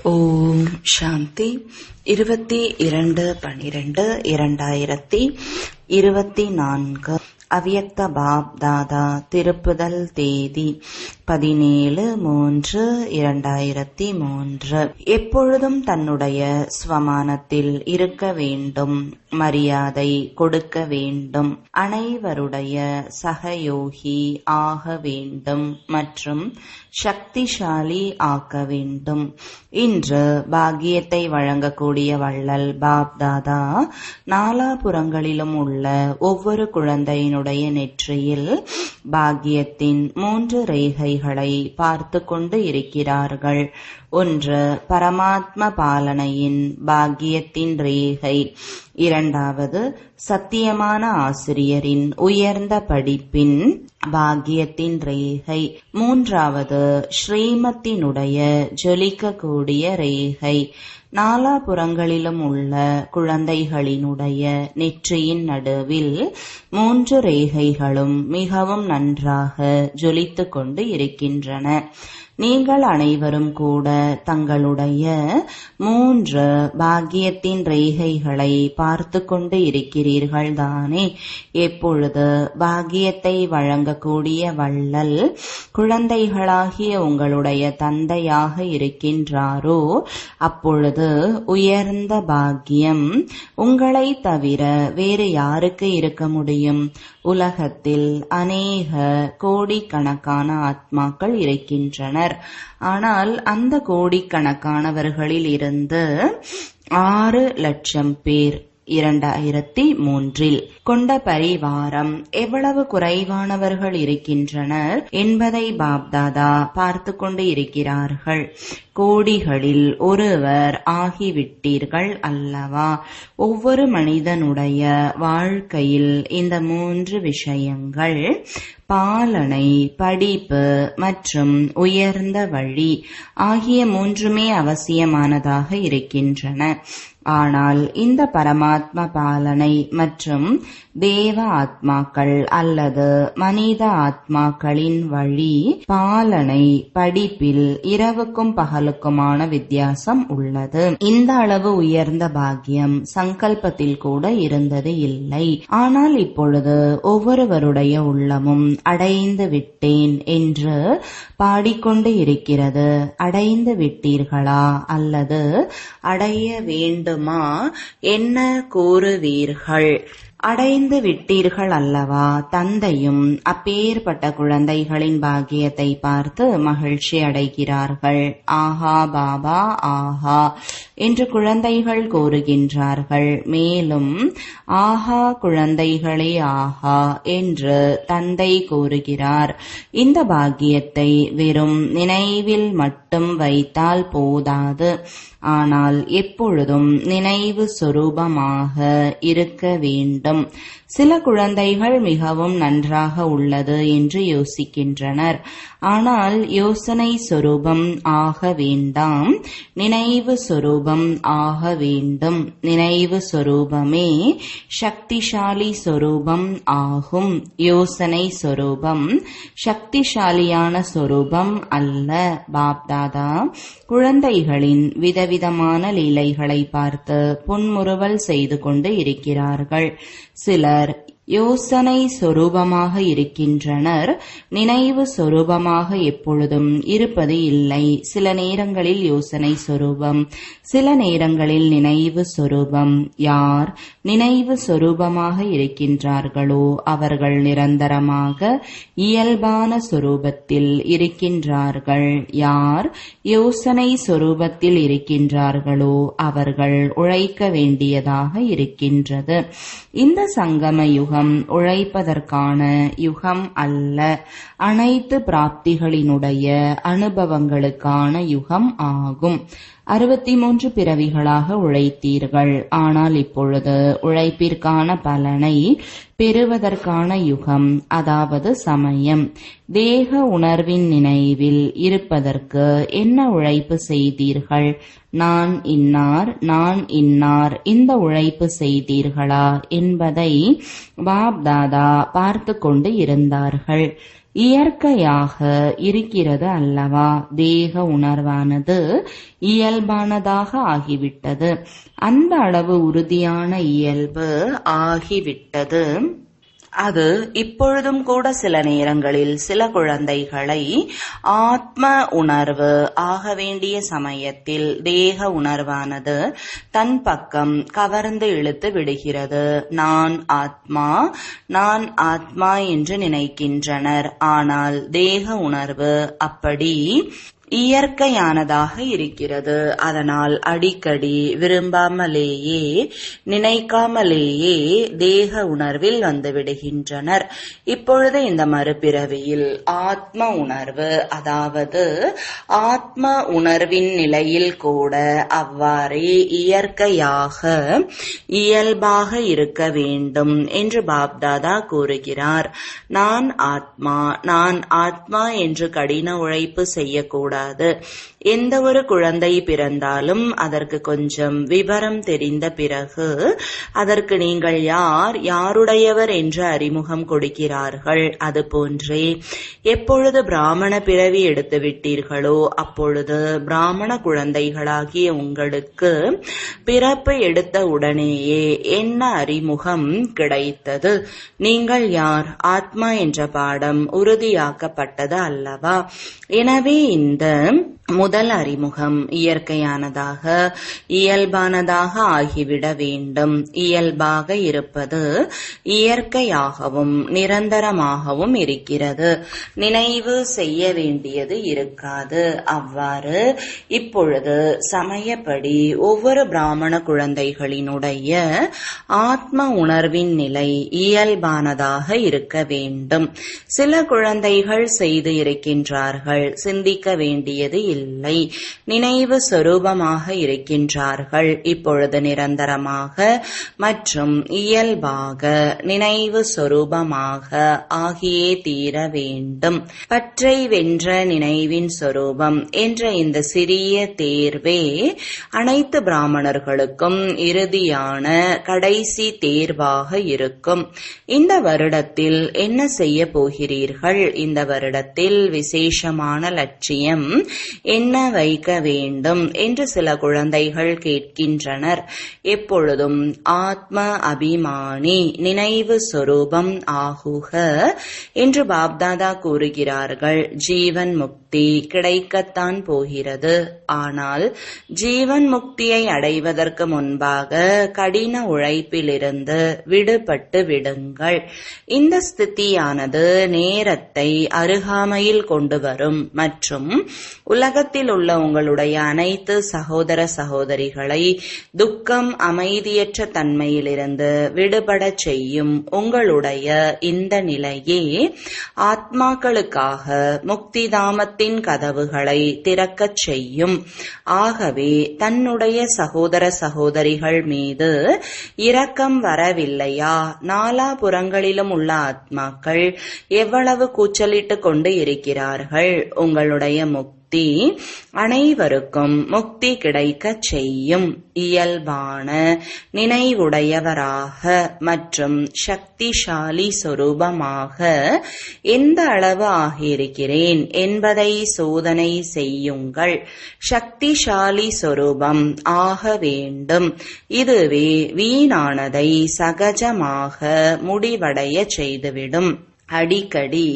ஓம் சாந்தி. 22/12/2024 அவ்யக்த பாப் தாதா திருப்புதல் தேதி 17/3/2003. எப்பொழுதும் தன்னுடைய ஸ்வமானத்தில் இருக்க வேண்டும், மரியாதை கொடுக்க வேண்டும், அனைவருடைய சகயோகி ஆக வேண்டும் மற்றும் சக்திசாலி ஆக்க வேண்டும். இன்று பாக்கியத்தை வழங்கக்கூடிய வள்ளல் பாப் தாதா நாலாபுறங்களிலும் உள்ள ஒவ்வொரு குழந்தையினுடைய நெற்றியில் பாக்கியத்தின் 3 ரேகைகளை பார்த்து கொண்டு இருக்கிறார்கள். ஒன்று பரமாத்ம பாலனையின் பாக்கியத்தின் ரேகை, இரண்டாவது சத்தியமான ஆசிரியரின் உயர்ந்த படிப்பின் பாக்கியத்தின் ரேகை, மூன்றாவது ஸ்ரீமத்தினுடைய ஜொலிக்கக்கூடிய ரேகை. நாலாபுறங்களிலும் உள்ள குழந்தைகளினுடைய நெற்றியின் நடுவில் 3 ரேகைகளும் மிகவும் நன்றாக ஜொலித்துக் கொண்டு இருக்கின்றன. நீங்கள் அனைவரும் கூட தங்களுடைய 3 பாக்கியத்தின் ரேகைகளை பார்த்து கொண்டு இருக்கிறீர்கள் தானே. எப்பொழுது பாக்கியத்தை வழங்கக்கூடிய வள்ளல் குழந்தைகளாகிய உங்களுடைய தந்தையாக இருக்கின்றாரோ அப்பொழுது உயர்ந்த பாக்கியம் உங்களை தவிர வேறு யாருக்கு இருக்க முடியும்? உலகத்தில் அநேக கோடிக்கணக்கான ஆத்மாக்கள் இருக்கின்றனர். ஆனால் அந்த கோடிக்கணக்கானவர்களில் இருந்து 6 லட்சம் பேர் 2003 கொண்ட பரிவாரம் எவ்வளவு குறைவானவர்கள் இருக்கின்றனர் என்பதை பாப்தாதா பார்த்து கொண்டு இருக்கிறார்கள். கோடிகளில் ஒருவர் ஆகிவிட்டீர்கள் அல்லவா? ஒவ்வொரு மனிதனுடைய வாழ்க்கையில் இந்த 3 விஷயங்கள், பாலனை, படிப்பு மற்றும் உயர்ந்த வழி ஆகிய 3மே அவசியமானதாக இருக்கின்றன. ஆனால் இந்த பரமாத்ம பாலனை மற்றும் தேவ ஆத்மாக்கள் அல்லது மனித ஆத்மாக்களின் வழி பாலனை படிப்பில் இரவுக்கும் பகலுக்குமான வித்தியாசம் உள்ளது. இந்த அளவு உயர்ந்த பாக்கியம் சங்கல்பத்தில் கூட இருந்தது இல்லை. ஆனால் இப்பொழுது ஒவ்வொருவருடைய உள்ளமும் அடைந்து விட்டேன் என்று பாடிக்கொண்டு இருக்கிறது. அடைந்து விட்டீர்களா அல்லது அடைய வேண்டுமா என்ன கூறுவீர்கள்? அடைந்து விட்டீர்கள் அல்லவா? தந்தையும் அப்பேற்பட்ட குழந்தைகளின் பாக்கியத்தை பார்த்து மகிழ்ச்சி அடைகிறார்கள். ஆஹா பாபா ஆஹா என்று குழந்தைகள் கூறுகின்றார்கள். மேலும் ஆஹா குழந்தைகளே ஆஹா என்று தந்தை கூறுகிறார். இந்த பாக்கியத்தை வெறும் நினைவில் மட்டும் வைத்தால் போதாது, ஆனால் எப்பொழுதும் நினைவு சொரூபமாக இருக்க வேண்டும். சில குழந்தைகள் மிகவும் நன்றாக உள்ளது என்று யோசிக்கின்றனர். ஆனால் யோசனை சொரூபம் ஆக வேண்டாம், நினைவு சொரூபம் ஆக வேண்டும். நினைவு சொரூபமே சக்திசாலி சொரூபம் ஆகும். யோசனை சொரூபம் சக்திசாலியான சொரூபம் அல்ல. பாப்தாதா குழந்தைகளின் விதவிதமான லீலைகளை பார்த்து புன்முறுவல் செய்து கொண்டு இருக்கிறார்கள். சிலர் யோசனை சொரூபமாக இருக்கின்றனர், நினைவு சொரூபமாக எப்பொழுதும் இருப்பது இல்லை. சில நேரங்களில் யோசனை சொரூபம், சில நேரங்களில் நினைவு சொரூபம். யார் நினைவு சொரூபமாக இருக்கின்றார்களோ அவர்கள் நிரந்தரமாக இயல்பான சொரூபத்தில் இருக்கின்றார்கள். யார் யோசனை சொரூபத்தில் இருக்கின்றார்களோ அவர்கள் உழைக்க வேண்டியதாக இருக்கின்றது. இந்த சங்கம யுகம் உழைப்பதற்கான யுகம் அல்ல, அனைத்து பிராப்திகளினுடைய அனுபவங்களுக்கான யுகம் ஆகும். 63 பிறவிகளாக உழைத்தீர்கள். ஆனால் இப்பொழுது உழைப்பிற்கான பலனை பெறுவதற்கான யுகம், அதாவது சமயம். தேக உணர்வின் நினைவில் இருப்பதற்கு என்ன உழைப்பு செய்தீர்கள்? நான் இன்னார், நான் இன்னார், இந்த உழைப்பு செய்தீர்களா என்பதை பாப் தாதா பார்த்து கொண்டு இருந்தார்கள். இயற்கையாக இருக்கிறது அல்லவா? தேக உணர்வானது இயல்பானதாக ஆகிவிட்டது. அந்த அளவு உறுதியான இயல்பு ஆகிவிட்டது. அது இப்பொழுதும் கூட சில நேரங்களில் சில குழந்தைகளை ஆத்ம உணர்வு ஆக வேண்டிய சமயத்தில் தேக உணர்வானது தன் பக்கம் கவர்ந்து இழுத்து விடுகிறது. நான் ஆத்மா என்று நினைக்கின்றனர். ஆனால் தேக உணர்வு அப்படி இயற்கையானதாக இருக்கிறது. அதனால் அடிக்கடி விரும்பாமலேயே நினைக்காமலேயே தேக உணர்வில் வந்து விடுகின்றனர். இப்பொழுது இந்த மறுபிறவியில் ஆத்ம உணர்வு, அதாவது ஆத்ம உணர்வின் நிலையில் கூட அவ்வாறே இயற்கையாக இயல்பாக இருக்க வேண்டும் என்று பாப்தாதா கூறுகிறார். நான் ஆத்மா என்று கடின உழைப்பு செய்யக்கூடாது. எந்த ஒரு குழந்தை பிறந்தாலும் அதற்கு கொஞ்சம் விவரம் தெரிந்த பிறகு அதற்கு நீங்கள் யாருடையவர் என்று அறிமுகம் கொடுக்கிறார்கள். அதுபோன்றே எப்பொழுது பிராமண பிறவி எடுத்து விட்டீர்களோ அப்பொழுது பிராமண குழந்தைகளாகிய உங்களுக்கு பிறப்பு எடுத்த உடனேயே என்ன அறிமுகம் கிடைத்தது? நீங்கள் யார்? ஆத்மா என்ற பாடம் உறுதியாக்கப்பட்டது அல்லவா? எனவே இந்த முதல் அறிமுகம் இயற்கையானதாக இயல்பானதாக ஆகிவிட வேண்டும். இயல்பாக இருப்பது இயற்கையாகவும் நிரந்தரமாகவும் இருக்கிறது. நினைவு செய்ய வேண்டியது இருக்காது. அவ்வாறு இப்பொழுது சமயப்படி ஒவ்வொரு பிராமண குழந்தைகளினுடைய ஆத்ம உணர்வின் நிலை இயல்பானதாக இருக்க வேண்டும். சில குழந்தைகள் செய்து இருக்கின்றார்கள், சிந்திக்க வேண்டியது இல்லை. நினைவு சொரூபமாக இருக்கின்றார்கள். இப்பொழுது நிரந்தரமாக மற்றும் இயல்பாக நினைவு சொரூபமாக ஆகியே தீர வேண்டும். பற்றை வென்ற நினைவின் சொரூபம் என்ற இந்த சிறிய தேர்வே அனைத்து பிராமணர்களுக்கும் இறுதியான கடைசி தேர்வாக இருக்கும். இந்த வருடத்தில் என்ன செய்ய போகிறீர்கள்? இந்த வருடத்தில் விசேஷமான லட்சியம் என்ன வைக்க வேண்டும் என்று சில குழந்தைகள் கேட்கின்றனர். எப்பொழுதும் ஆத்ம அபிமானி நினைவு சொரூபம் ஆகுக என்று பாப்தாதா கூறுகிறார்கள். ஜீவன் முக்தி கிடைக்கத்தான் போகிறது. ஆனால் ஜீவன் முக்தியை அடைவதற்கு முன்பாக கடின உழைப்பிலிருந்து விடுபட்டு விடுங்கள். இந்த ஸ்திதியானது நேரத்தை அருகாமையில் கொண்டு வரும் மற்றும் உலகத்தில் உள்ள உங்களுடைய அனைத்து சகோதர சகோதரிகளை துக்கம் அமைதியற்ற தன்மையிலிருந்து விடுபடச் செய்யும். உங்களுடைய இந்த நிலையே ஆத்மாக்களுக்காக முக்தி தாமத்தின் கதவுகளை திறக்கச் செய்யும். ஆகவே தன்னுடைய சகோதர சகோதரிகள் மீது இரக்கம் வரவில்லையா? நாலாபுறங்களிலும் உள்ள ஆத்மாக்கள் எவ்வளவு கூச்சலிட்டு கொண்டு இருக்கிறார்கள். உங்களுடைய முக்தி அனைவருக்கும் முக்தி கிடைக்கச் செய்யும். இயல்பான நினைவுடையவராக மற்றும் சக்திசாலி சொரூபமாக எந்த அளவு ஆகியிருக்கிறேன் என்பதை சோதனை செய்யுங்கள். சக்திசாலி சொரூபம் ஆக வேண்டும். இதுவே வீணானதை சகஜமாக முடிவடைய செய்துவிடும். அடிக்கடி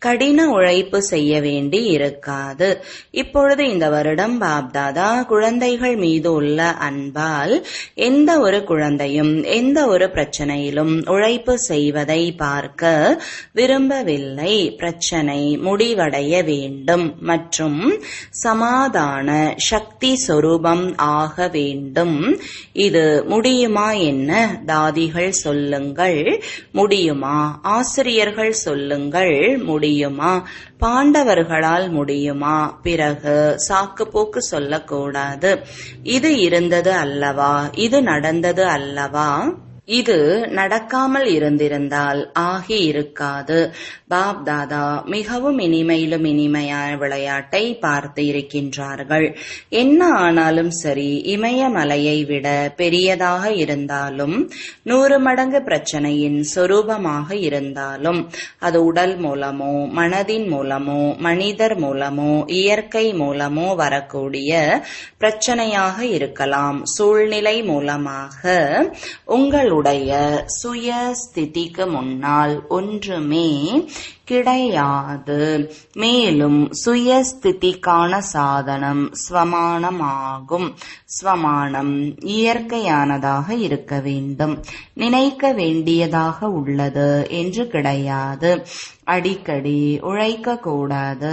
கடின உழைப்பு செய்ய வேண்டி இருக்காது. இப்பொழுது இந்த வருடம் பாப்தாதா குழந்தைகள் மீது உள்ள அன்பால் எந்த ஒரு குழந்தையும் எந்த ஒரு பிரச்சனையிலும் உழைப்பு செய்வதை பார்க்க விரும்பவில்லை. பிரச்சனை முடிவடைய வேண்டும் மற்றும் சமாதான சக்தி சொரூபம் ஆக வேண்டும். இது முடியுமா என்ன? தாதிகள் சொல்லுங்கள், முடியுமா? ஆசிரியர்கள் சொல்லுங்கள், முடியுமா? பாண்டவர்களால் முடியுமா? பிறகு சாக்கு போக்கு சொல்லக்கூடாது. இது இருந்தது அல்லவா? இது நடந்தது அல்லவா? இது நடக்காமல் இருந்திருந்தால் ஆகி இருக்காது. பாப் தாதா மிகவும் இனிமையிலும் இனிமையான விளையாட்டை பார்த்து இருக்கின்றார்கள். என்ன ஆனாலும் சரி, இமயமலையை விட பெரியதாக இருந்தாலும் 100 மடங்கு பிரச்சனையின் சொரூபமாக இருந்தாலும் அது உடல் மூலமோ மனதின் மூலமோ மனிதர் மூலமோ இயற்கை மூலமோ வரக்கூடிய பிரச்சனையாக இருக்கலாம். சூழ்நிலை மூலமாக உங்களுடைய சுய ஸ்திதிக்கு முன்னால் ஒன்றுமே கிடையாது. மேலும் சுயஸ்திதிக்கான சாதனம் ஸ்வமானமாகும். ஸ்வமானம் இயற்கையானதாக இருக்க வேண்டும், நினைக்க வேண்டியதாக உள்ளது என்று கிடையாது. அடிக்கடி உழைக்க கூடாது.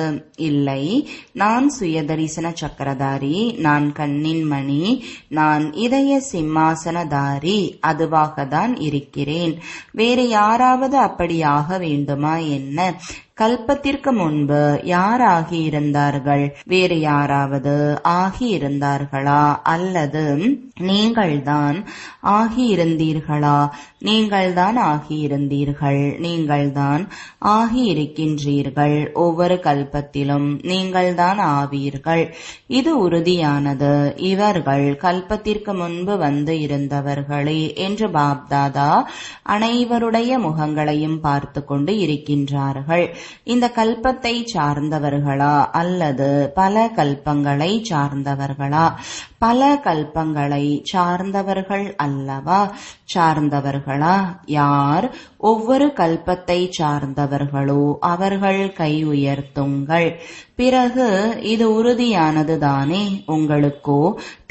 இல்லை, நான் சுயதரிசன சக்கரதாரி, நான் கண்ணின் மணி, நான் இதய சிம்மாசனதாரி, அதுவாகத்தான் இருக்கிறேன். வேறு யாராவது அப்படி ஆக வேண்டுமா என்ன? கல்பத்திற்கு முன்பு யார் ஆகியிருந்தார்கள்? வேறு யாராவது ஆகியிருந்தார்களா? அல்லது நீங்கள்தான் ஆகியிருந்தீர்களா? நீங்கள்தான் ஆகியிருந்தீர்கள். நீங்கள்தான் ஆகியிருக்கின்றீர்கள். ஒவ்வொரு கல்பத்திலும் நீங்கள்தான் ஆவீர்கள். இது உறுதியானது. இவர்கள் கல்பத்திற்கு முன்பு வந்து இருந்தவர்களே என்று பாப்தாதா அனைவருடைய முகங்களையும் பார்த்து கொண்டு இருக்கின்றார்கள். இந்த கல்பத்தை சார்ந்தவர்களா அல்லது பல கல்பங்களை சார்ந்தவர்களா? பல கல்பங்களை சார்ந்தவர்கள் அல்லவா? சார்ந்தவர்களா? யார் ஒவ்வொரு கல்பத்தை சார்ந்தவர்களோ அவர்கள் கை உயர்த்துங்கள். பிறகு இது உறுதியானது தானே? உங்களுக்கோ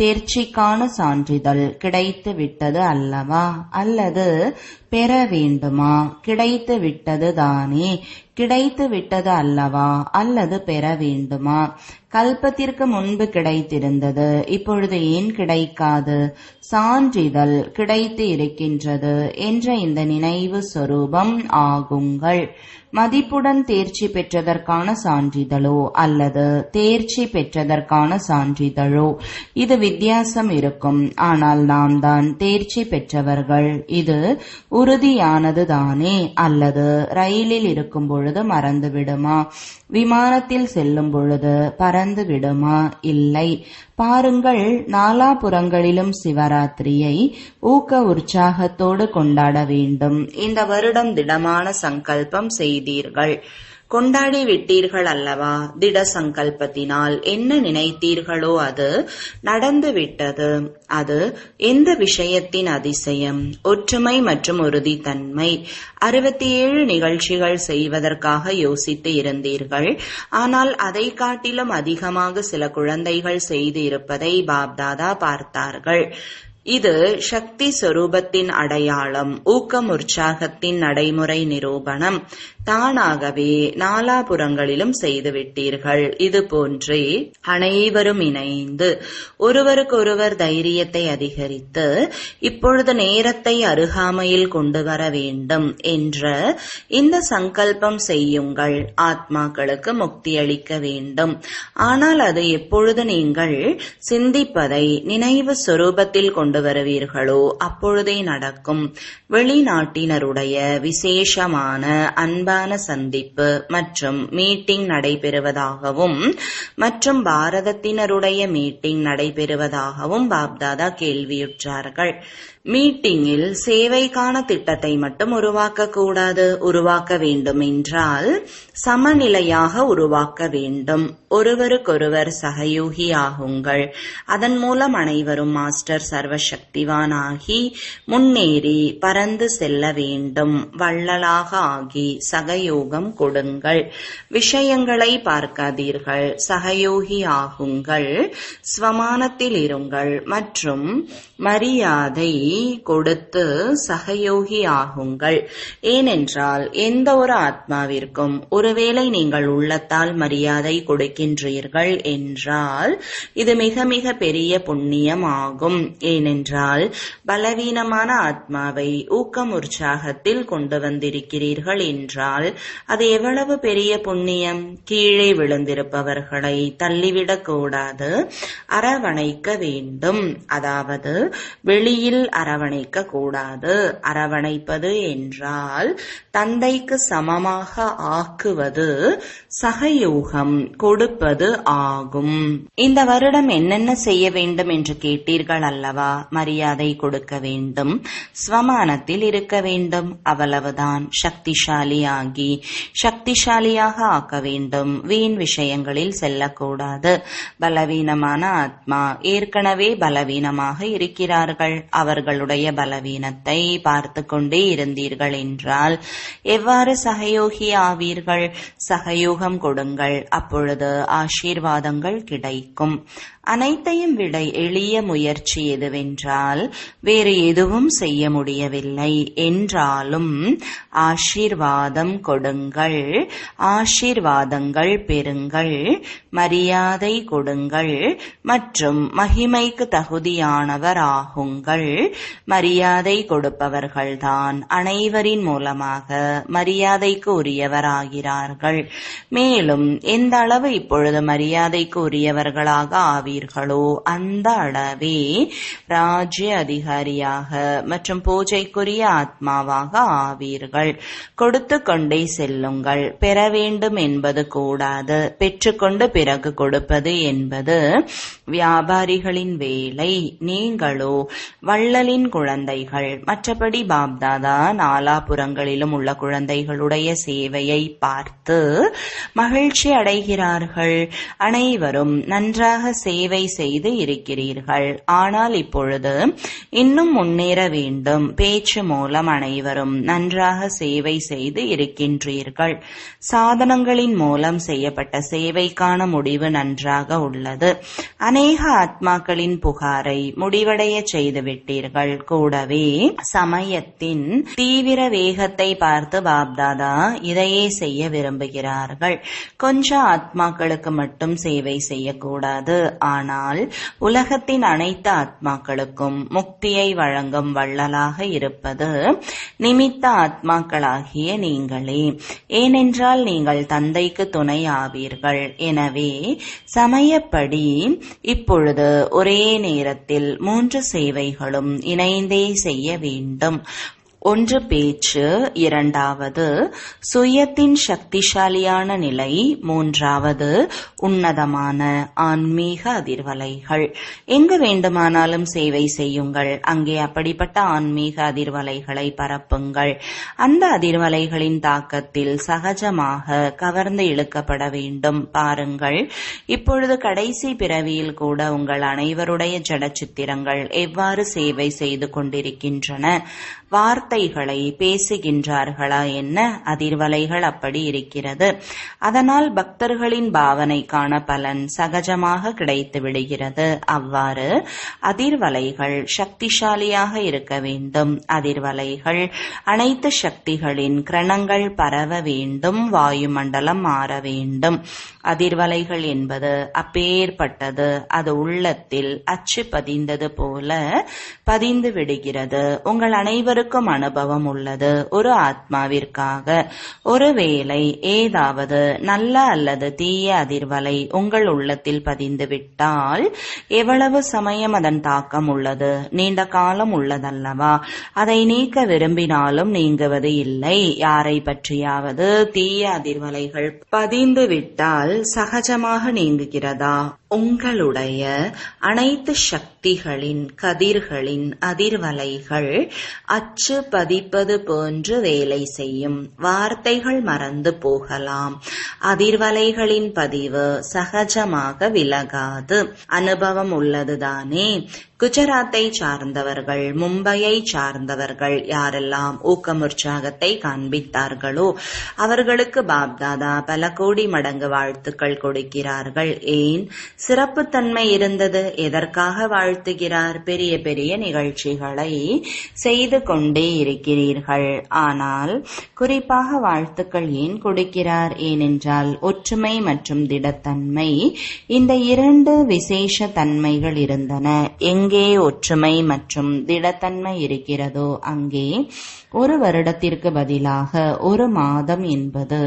தேர்ச்சிக்கான சான்றிதழ் கிடைத்து விட்டது அல்லவா? அல்லது பெற வேண்டுமா? கிடைத்து விட்டது தானே? கிடைத்து விட்டது அல்லவா? அல்லது பெற வேண்டுமா? கல்பத்திற்கு முன்பு கிடைத்திருந்தது, இப்பொழுது ஏன் கிடைக்காது? சான்றிதழ் கிடைத்து இருக்கின்றது என்ற இந்த நினைவு சொரூபம் ஆகுங்கள். மதிப்புடன் தேர்ச்சி பெற்றதற்கான சான்றிதழோ அல்லது தேர்ச்சி பெற்றதற்கான சான்றிதழோ இது வித்தியாசம் இருக்கும். ஆனால் நாம் தான் தேர்ச்சி பெற்றவர்கள். இது உறுதியானது தானே? அல்லது ரயிலில் இருக்கும் பொழுது மறந்து விடுமா? விமானத்தில் செல்லும் பொழுது பறந்து விடுமா? இல்லை. பாருங்கள், நாலாபுறங்களிலும் சிவராத்திரியை ஊக்க உற்சாகத்தோடு கொண்டாட வேண்டும். இந்த வருடம் திடமான சங்கல்பம் செய்தீர்கள், கொண்டாடி விட்டீர்கள் அல்லவா? திட சங்கல்பத்தினால் என்ன நினைத்தீர்களோ அது நடந்து விட்டது. அது எந்த விஷயத்தின் அதிசயம்? ஒற்றுமை மற்றும் உறுதித்தன்மை. 67 நிகழ்ச்சிகள் செய்வதற்காக யோசித்து இருந்தீர்கள். ஆனால் அதை காட்டிலும் அதிகமாக சில குழந்தைகள் செய்து இருப்பதை பாப்தாதா பார்த்தார்கள். இது சக்தி சொரூபத்தின் அடையாளம், ஊக்கம் உற்சாகத்தின் நடைமுறை நிரூபணம். தானாகவே நாலாபுறங்களிலும் செய்துவிட்டீர்கள். இது போன்றே அனைவரும் இணைந்து ஒருவருக்கொருவர் தைரியத்தை அதிகரித்து இப்பொழுது நேரத்தை அருகாமையில் கொண்டு வர வேண்டும் என்ற இந்த சங்கல்பம் செய்யுங்கள். ஆத்மாக்களுக்கு முக்தி அளிக்க வேண்டும். ஆனால் அது எப்பொழுது நீங்கள் சிந்திப்பதை நினைவு சொரூபத்தில் கொண்டு வருவீர்களோ அப்பொழுதே நடக்கும். வெளிநாட்டினருடைய விசேஷமான அன்பான சந்திப்பு மற்றும் மீட்டிங் நடைபெறுவதாகவும் மற்றும் பாரதத்தினருடைய மீட்டிங் நடைபெறுவதாகவும் பாப்தாதா கேள்வியுற்றார்கள். மீட்டிங்கில் சேவைக்கான திட்டத்தை மட்டும் உருவாக்க கூடாது. உருவாக்க வேண்டும் என்றால் சமநிலையாக உருவாக்க வேண்டும். ஒருவருக்கொருவர் சகயோகி ஆகுங்கள். அதன் மூலம் அனைவரும் மாஸ்டர் சர்வசக்திவான் ஆகி முன்னேறி பறந்து செல்ல வேண்டும். வள்ளலாக ஆகி சகயோகம் கொடுங்கள். விஷயங்களை பார்க்காதீர்கள், சகயோகி ஆகுங்கள். ஸ்வமானத்தில் இருங்கள் மற்றும் மரியாதை கொடுத்து சகயோகி ஆகுங்கள். ஏனென்றால் எந்த ஒரு ஆத்மாவிற்கும் ஒருவேளை நீங்கள் உள்ளத்தால் மரியாதை கொடுக்கின்றீர்கள் என்றால் இது மிக மிக பெரிய புண்ணியம் ஆகும். ஏனென்றால் பலவீனமான ஆத்மாவை ஊக்கம் உற்சாகத்தில் கொண்டு வந்திருக்கிறீர்கள் என்றால் அது எவ்வளவு பெரிய புண்ணியம். கீழே விழுந்திருப்பவர்களை தள்ளிவிடக் கூடாது, அரவணைக்க வேண்டும். அதாவது வெளியில் அரவணைக்க கூடாது. அரவணைப்பது என்றால் தந்தைக்கு சமமாக ஆக்குவது, சகயோகம் கொடுப்பது ஆகும். இந்த வருடம் என்னென்ன செய்ய வேண்டும் என்று கேட்டீர்கள் அல்லவா? மரியாதை கொடுக்க வேண்டும், ஸ்வமானத்தில் இருக்க வேண்டும், அவ்வளவுதான். சக்திசாலியாகி சக்திசாலியாக ஆக்க வேண்டும். வீண் விஷயங்களில் செல்லக்கூடாது. பலவீனமான ஆத்மா ஏற்கனவே பலவீனமாக இருக்கிறார்கள். அவர்களுடைய பலவீனத்தை பார்த்து கொண்டே இருந்தீர்கள் என்றால் எவ்வாறு சகயோகி ஆவீர்கள்? சகயோகம் கொடுங்கள், அப்பொழுது ஆசீர்வாதங்கள் கிடைக்கும். அனைத்தையும் விட எளிய முயற்சி எதுவென்றால் வேறு எதுவும் செய்ய முடியவில்லை என்றாலும் ஆசீர்வாதம் கொடுங்கள், ஆசீர்வாதங்கள் பெறுங்கள், மரியாதை கொடுங்கள் மற்றும் மகிமைக்கு தகுதியானவர் ஆகுங்கள். மரியாதை கொடுப்பவர்கள்தான் அனைவரின் மூலமாக மரியாதைக்கு உரியவராகிறார்கள். மேலும் எந்த அளவு இப்பொழுது மரியாதைக்கு உரியவர்களாக ஆவீர்களோ அந்த அளவே ராஜ்ய அதிகாரியாக மற்றும் பூஜைக்குரிய ஆத்மாவாக ஆவீர்கள். கொடுத்து கொண்டே செல்லுங்கள். பெற வேண்டும் என்பது கூடாது. பெற்றுக்கொண்டு பிறகு கொடுப்பது என்பது வியாபாரிகளின் வேலை. நீங்களோ வள்ளலின் குழந்தைகள். மற்றபடி பாப்தாதா நாலாபுறங்களிலும் உள்ள குழந்தைகளுடைய சேவையை பார்த்து மகிழ்ச்சி அடைகிறார்கள். அனைவரும் நன்றாக சேவை செய்து இருக்கிறீர்கள். ஆனால் இப்பொழுது இன்னும் முன்னேற வேண்டும். பேச்சு மூலம் அனைவரும் நன்றாக சேவை செய்து இருக்கின்றீர்கள். சாதனங்களின் மூலம் செய்யப்பட்ட சேவைக்கான முடிவு நன்றாக உள்ளது. அநேக ஆத்மாக்களின் புகாரை முடிவடைய செய்துவிட்டீர்கள். கூடவே சமயத்தின் தீவிர வேகத்தை பார்த்து பாப்தாதா இதையே செய்ய விரும்புகிறார்கள். கொஞ்சம் ஆத்மாக்களுக்கு மட்டும் சேவை செய்யக்கூடாது. ஆனால் உலகத்தின் அனைத்து ஆத்மாக்களுக்கும் முக்தியை வழங்கும் வள்ளலாக இருப்பது நிமித்த ஆத்மாக்களாகிய நீங்களே. ஏனென்றால் நீங்கள் தந்தைக்கு துணை ஆவீர்கள். எனவே சமயப்படி இப்பொழுது ஒரே நேரத்தில் 3 சேவைகளும் இணைந்தே செய்ய வேண்டும். ஒன்று பேச்சு, இரண்டாவது சுயத்தின் சக்திசாலியான நிலை, மூன்றாவது உன்னதமான ஆன்மீக அதிர்வலைகள். எங்கு வேண்டுமானாலும் சேவை செய்யுங்கள். அங்கே அப்படிப்பட்ட ஆன்மீக அதிர்வலைகளை பரப்புங்கள். அந்த அதிர்வலைகளின் தாக்கத்தில் சகஜமாக கவர்ந்து இழுக்கப்பட வேண்டும். பாருங்கள், இப்பொழுது கடைசி பிறவியில் கூட உங்கள் அனைவருடைய ஜடச்சித்திரங்கள் எவ்வாறு சேவை செய்து கொண்டிருக்கின்றன. வார்த்தைகளை பேசுகின்றார்களா? என்ன அதிர்வலைகள் அப்படி இருக்கிறது. அதனால் பக்தர்களின் பாவனைக்கான பலன் சகஜமாக கிடைத்து விடுகிறது. அவ்வாறு அதிர்வலைகள் சக்திசாலியாக இருக்க வேண்டும். அதிர்வலைகள் அனைத்து சக்திகளின் கிரணங்கள் பரவ வேண்டும். வாயுமண்டலம் மாற வேண்டும். அதிர்வலைகள் என்பது அப்பேற்பட்டது. அது உள்ளத்தில் அச்சு பதிந்தது போல பதிந்து விடுகிறது. உங்கள் அனைவருக்கும் அனுபவம் உள்ளது. ஒரு ஆத்மாவிற்காக ஒருவேளை ஏதாவது நல்ல அல்லது தீய அதிர்வலை உங்கள் உள்ளத்தில் பதிந்து விட்டால் எவ்வளவு சமயம் அதன் தாக்கம் உள்ளது? நீண்ட காலம் உள்ளதல்லவா? அதை நீக்க விரும்பினாலும் நீங்குவது இல்லை. யாரை பற்றியாவது தீய அதிர்வலைகள் பதிந்து விட்டால் சகஜமாக நீங்குகிறதா? உங்களுடைய அனைத்து சக்திகளின் கதிர்களின் அதிர்வலைகள் அச்சு பதிப்பது போன்று வேலை செய்யும். வார்த்தைகள் மறந்து போகலாம். அதிர்வலைகளின் பதிவு சகஜமாக விலகாது. அனுபவம் உள்ளதுதானே. குஜராத்தை சார்ந்தவர்கள், மும்பையை சார்ந்தவர்கள் யாரெல்லாம் ஊக்கம் உற்சாகத்தை காண்பித்தார்களோ அவர்களுக்கு பாப்தாதா பல கோடி மடங்கு வாழ்த்துக்கள் கொடுக்கிறார்கள். ஏன்? சிறப்புத்தன்மை இருந்தது. எதற்காக வாழ்த்துகிறார்? பெரிய பெரிய நிகழ்ச்சிகளை செய்து கொண்டே இருக்கிறீர்கள். ஆனால் குறிப்பாக வாழ்த்துக்கள் ஏன் கொடுக்கிறார்? ஏனென்றால் ஒற்றுமை மற்றும் திடத்தன்மை, இந்த 2 விசேஷ தன்மைகள் இருந்தன. எங்கே எங்கே ஒற்றுமை மற்றும் திடத்தன்மை இருக்கிறதோ அங்கே ஒரு வருடத்திற்கு பதிலாக ஒரு மாதம் என்பது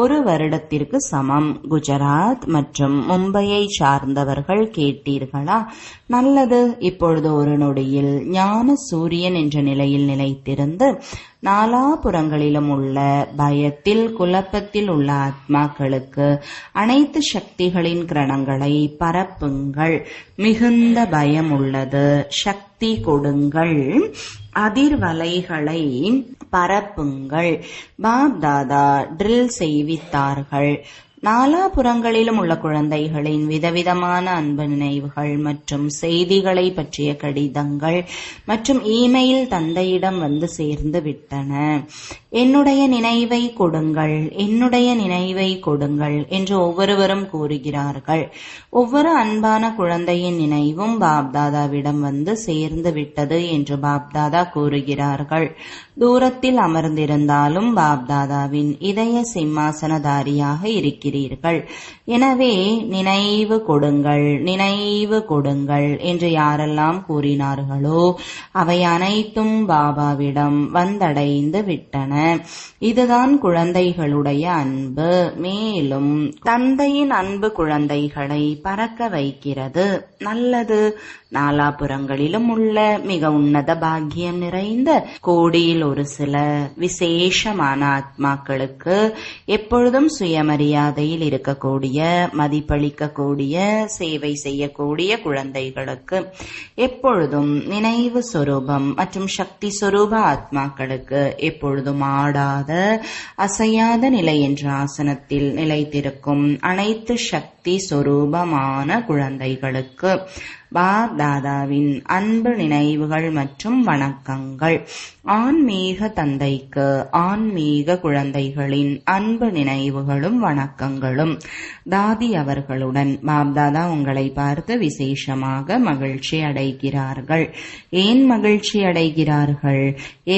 ஒரு வருடத்திற்கு சமம். குஜராத் மற்றும் மும்பையை சார்ந்தவர்கள் கேட்டீர்களா? நல்லது. இப்பொழுது ஒரு நொடியில் ஞான சூரியன் என்ற நிலையில் நிலைத்திருந்து நாலாபுறங்களிலும் உள்ள பயத்தில் குழப்பத்தில் உள்ள ஆத்மாக்களுக்கு அனைத்து சக்திகளின் கிரணங்களை பரப்புங்கள். மிகுந்த பயம் உள்ளது, சக்தி கொடுங்கள், அதிர்வலைகளை பரப்புங்கள். பாப் தாதா ட்ரில் செய்வித்தார்கள். நாலாபுறங்களிலும் உள்ள குழந்தைகளின் விதவிதமான அன்பு நினைவுகள் மற்றும் செய்திகளை பற்றிய கடிதங்கள் மற்றும் இமெயில் தந்தையிடம் வந்து சேர்ந்து விட்டன. என்னுடைய நினைவை கொடுங்கள், என்னுடைய நினைவை கொடுங்கள் என்று ஒவ்வொருவரும் கூறுகிறார்கள். ஒவ்வொரு அன்பான குழந்தையின் நினைவும் பாப்தாதாவிடம் வந்து சேர்ந்து விட்டது என்று பாப்தாதா கூறுகிறார்கள். தூரத்தில் அமர்ந்திருந்தாலும் பாப்தாதாவின் இதய சிம்மாசனதாரியாக இருக்கிறீர்கள். எனவே நினைவு கொடுங்கள், நினைவு கொடுங்கள் என்று யாரெல்லாம் கூறினார்களோ அவை அனைத்தும் பாபாவிடம் வந்தடைந்து விட்டன. இதுதான் குழந்தைகளுடைய அன்பு. மேலும் தந்தையின் அன்பு குழந்தைகளை பறக்க வைக்கிறது. நல்லது. நாலாபுறங்களிலும் உள்ள மிக உன்னத பாக்கியம் நிறைந்த கோடியில் ஒரு சில விசேஷமான ஆத்மாக்களுக்கு எப்பொழுதும் சுயமரியாதையில் இருக்கக்கூடிய, மதிப்பளிக்கக்கூடிய, சேவை செய்யக்கூடிய குழந்தைகளுக்கு எப்பொழுதும் நினைவு சொரூபம் மற்றும் சக்தி சொரூப ஆத்மாக்களுக்கு எப்பொழுதும் ஆடாத அசையாத நிலை என்ற ஆசனத்தில் நிலைத்திருக்கும் அனைத்து சக்தி சொரூபமான குழந்தைகளுக்கு பாப் தாதாவின் அன்பு நினைவுகள் மற்றும் வணக்கங்கள். ஆன்மீக தந்தைக்கு ஆன்மீக குழந்தைகளின் அன்பு நினைவுகளும் வணக்கங்களும். தாதி அவர்களுடன் பாப்தாதா உங்களை பார்த்து விசேஷமாக மகிழ்ச்சி அடைகிறார்கள். ஏன் மகிழ்ச்சி அடைகிறார்கள்?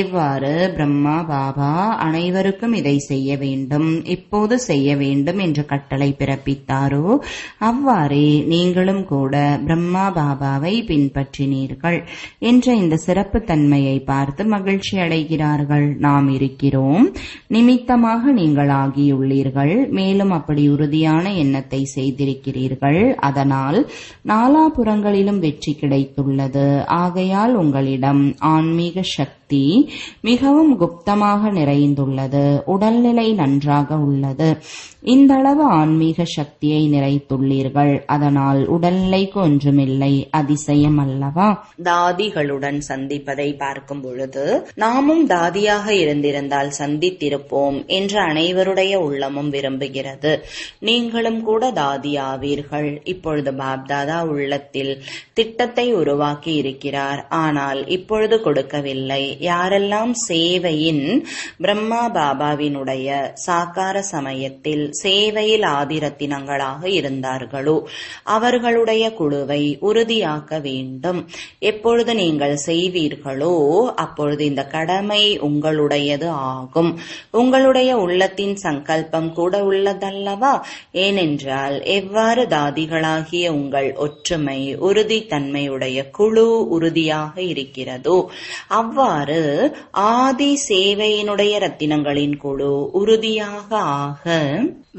எவ்வாறு பிரம்மா பாபா அனைவருக்கும் இதை செய்ய வேண்டும், இப்போது செய்ய வேண்டும் என்று கட்டளை பிறப்பித்தாரோ அவ்வாறே நீங்களும் கூட பிரம்மா பாபாவை பின்பற்றினீர்கள் என்ற இந்த சிறப்பு தன்மையை பார்த்து மகிழ்ச்சி அடைகிறார்கள். நாம் இருக்கிறோம், நிமித்தமாக நீங்கள் ஆகியுள்ளீர்கள். மேலும் அப்படி உறுதியான எண்ணத்தை செய்திருக்கிறீர்கள். அதனால் நாலாபுறங்களிலும் வெற்றி கிடைத்துள்ளது. ஆகையால் உங்களிடம் ஆன்மீக சக்தி மிகவும் குப்தமாக நிறைந்துள்ளது. உடல்நிலை நன்றாக உள்ளது. இந்த அளவு ஆன்மீக சக்தியை நிறைத்துள்ளீர்கள். அதனால் உடல்நிலைக்கு ஒன்றுமில்லை. அதிசயம் அல்லவா? தாதிகளுடன் சந்திப்பதை பார்க்கும் பொழுது நாமும் தாதியாக இருந்திருந்தால் சந்தித்திருப்போம் என்று அனைவருடைய உள்ளமும் விரும்புகிறது. நீங்களும் கூட தாதி ஆவீர்கள். இப்பொழுது பாப்தாதா உள்ளத்தில் திட்டத்தை உருவாக்கி இருக்கிறார். ஆனால் இப்பொழுது கொடுக்கவில்லை. யாரெல்லாம் சேவையின் பிரம்மா பாபாவினுடைய சாக்கார சமயத்தில் சேவையில் ஆதிரத்தினங்களாக இருந்தார்களோ அவர்களுடைய குழுவை உறுதியாக்க வேண்டும். எப்பொழுது நீங்கள் செய்வீர்களோ அப்பொழுது இந்த கடமை உங்களுடையது ஆகும். உங்களுடைய உள்ளத்தின் சங்கல்பம் கூட உள்ளதல்லவா? ஏனென்றால் எவ்வாறு தாதிகளாகிய உங்கள் ஒற்றுமை உறுதித்தன்மையுடைய குழு உறுதியாக இருக்கிறதோ அவ்வாறு ஆதி சேவையினுடைய ரத்தினங்களின் குழு உறுதியாக ஆக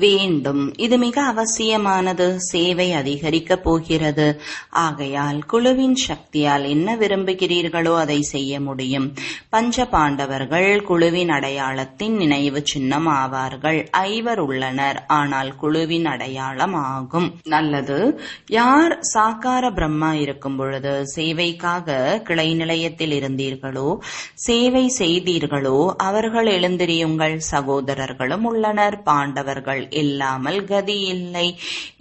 வேண்டும். இது மிக அவசியமானது. சேவை அதிகரிக்கப் போகிறது. ஆகையால் குழுவின் சக்தியால் என்ன விரும்புகிறீர்களோ அதை செய்ய முடியும். பஞ்ச பாண்டவர்கள் குழுவின் அடையாளத்தின் நினைவு சின்னம் ஆவார்கள். 5 உள்ளனர், ஆனால் குழுவின் அடையாளம் ஆகும். நல்லது. யார் சாக்கார பிரம்மா இருக்கும் பொழுது சேவைக்காக கிளை நிலையத்தில் இருந்தீர்களோ, சேவை செய்தீர்களோ அவர்கள் எழுந்திரியுங்கள். சகோதரர்களும் உள்ளனர். பாண்டவர்கள் இல்லாமல் கதி இல்லை.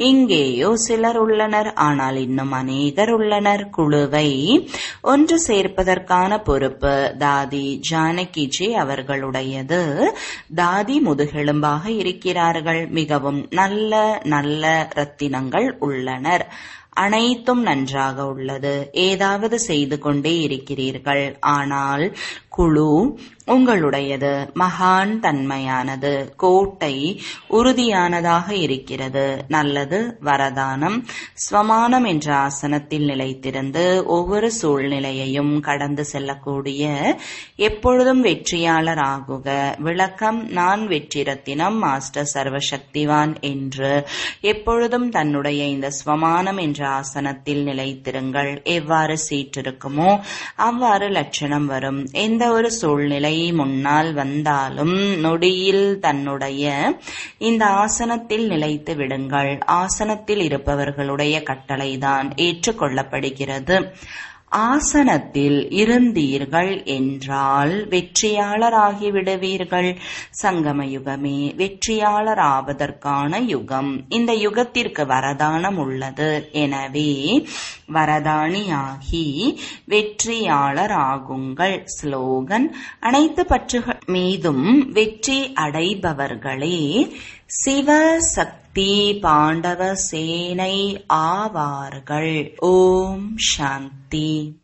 இங்கேயோ சிலர் உள்ளனர், ஆனால் இன்னும் அநேகர் உள்ளனர். குழுவை ஒன்று சேர்ப்பதற்கான பொறுப்பு தாதி ஜானகிஜி அவர்களுடையது. தாதி முதுகெலும்பாக இருக்கிறார்கள். மிகவும் நல்ல நல்ல ரத்தினங்கள் உள்ளனர். அனைத்தும் நன்றாக உள்ளது. ஏதாவது செய்து கொண்டே இருக்கிறீர்கள். ஆனால் குழு உங்களுடையது, மகான் தன்மையானது, கோட்டை உறுதியானதாக இருக்கிறது. நல்லது. வரதானம். ஸ்வமானம் என்ற ஆசனத்தில் நிலைத்திருந்து ஒவ்வொரு சூழ்நிலையையும் கடந்து செல்லக்கூடிய எப்பொழுதும் வெற்றியாளர் ஆகுக. விளக்கம். நான் வெற்றி ரத்தினம், மாஸ்டர் சர்வசக்திவான் என்று எப்பொழுதும் தன்னுடைய இந்த ஸ்வமானம் என்ற ஆசனத்தில் நிலைத்திருங்கள். எவ்வாறு சீற்றிருக்குமோ அவ்வாறு லட்சணம் வரும். எந்த ஒரு சூழ்நிலை முன்னால் வந்தாலும் நொடியில் தன்னுடைய இந்த ஆசனத்தில் நிலைத்து விடுங்கள். ஆசனத்தில் இருப்பவர்களுடைய கட்டளைதான் ஏற்றுக்கொள்ளப்படுகிறது. ஆசனத்தில் இருந்தீர்கள் என்றால் வெற்றியாளராகி விடுவீர்கள். சங்கம யுகமே வெற்றியாளர் ஆவதற்கான யுகம். இந்த யுகத்திற்கு வரதானம் உள்ளது. எனவே வரதானியாகி வெற்றியாளர் ஆகுங்கள். ஸ்லோகன். அனைத்து பற்றுகள் மீதும் வெற்றி அடைபவர்களே சிவசக்தி பாண்டவ சேனை ஆவார்கள். ஓம் சாந்தி.